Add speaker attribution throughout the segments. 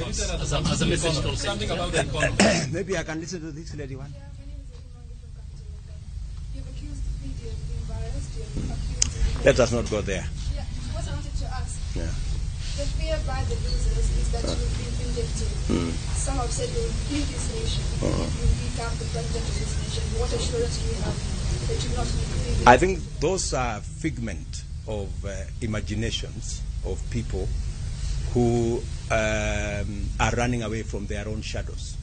Speaker 1: as a message to
Speaker 2: something about the economy.
Speaker 3: Maybe I can listen to this lady one.
Speaker 4: You've accused the media of being biased. You've accused
Speaker 3: Let us not go there.
Speaker 4: Yeah, what I wanted to ask.
Speaker 3: Yeah.
Speaker 4: The fear by the losers is that you will be vindictive. Some have said you will leave this nation if you become the president of this nation. What assurance do you have that you will not be leaving?
Speaker 3: I think those are figment of imaginations of people who are running away from their own shadows.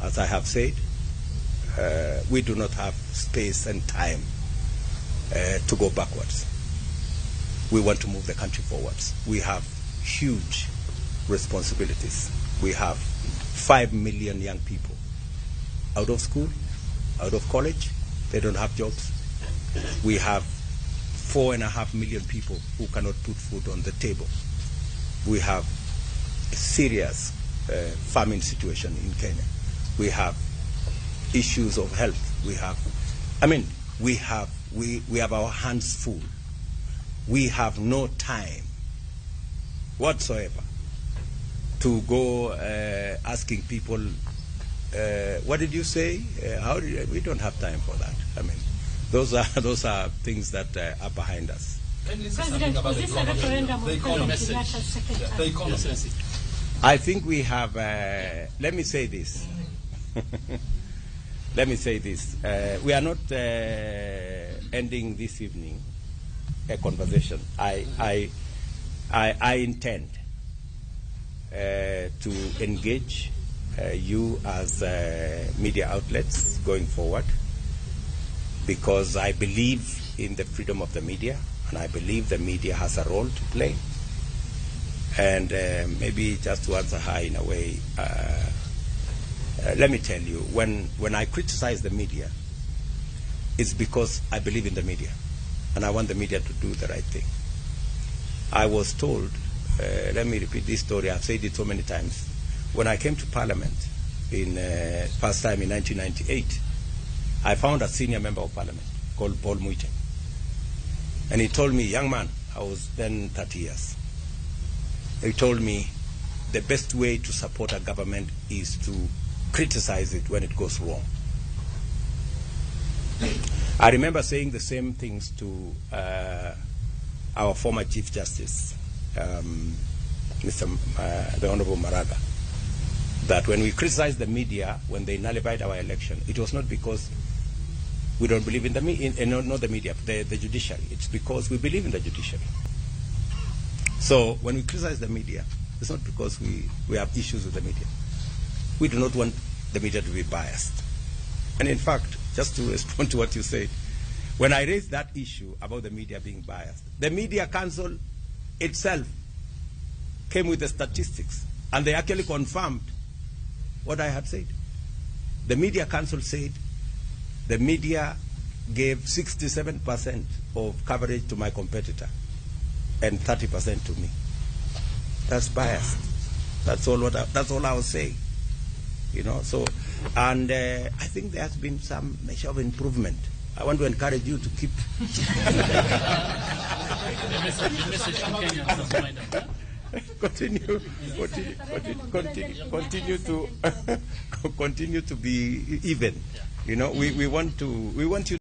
Speaker 3: As I have said, we do not have space and time to go backwards. We want to move the country forwards. We have huge responsibilities. We have 5 million young people out of school, out of college. They don't have jobs. We have 4.5 million people who cannot put food on the table. We have a serious famine situation in Kenya. We have issues of health. We have our hands full. We have no time whatsoever to go asking people, what did you say? We don't have time for that. I mean, those are things that are behind us.
Speaker 2: President, was this a referendum on President Kenyatta's second term?
Speaker 3: I think we have, let me say this. Let me say this. We are not ending this evening a conversation. I intend to engage you as media outlets going forward, because I believe in the freedom of the media, and I believe the media has a role to play. And maybe just to answer her in a way, let me tell you, when I criticize the media, it's because I believe in the media, and I want the media to do the right thing. I was told, let me repeat this story, I've said it so many times. When I came to Parliament in first time in 1998, I found a senior member of Parliament called Paul Muite. And he told me, young man, I was then 30 years. He told me the best way to support a government is to criticize it when it goes wrong. I remember saying the same things to our former Chief Justice, the Honorable Maraga, that when we criticized the media when they nullified our election, it was not because we don't believe in the media, not the media, the judiciary. It's because we believe in the judiciary. So when we criticize the media, it's not because we have issues with the media. We do not want the media to be biased. And in fact, just to respond to what you said, when I raised that issue about the media being biased, the Media Council itself came with the statistics, and they actually confirmed what I had said. The Media Council said the media gave 67% of coverage to my competitor and 30% to me. That's biased. That's all I was saying. You know, so, and I think there has been some measure of improvement. I want to encourage you to keep. Continue to be even. You know, we want you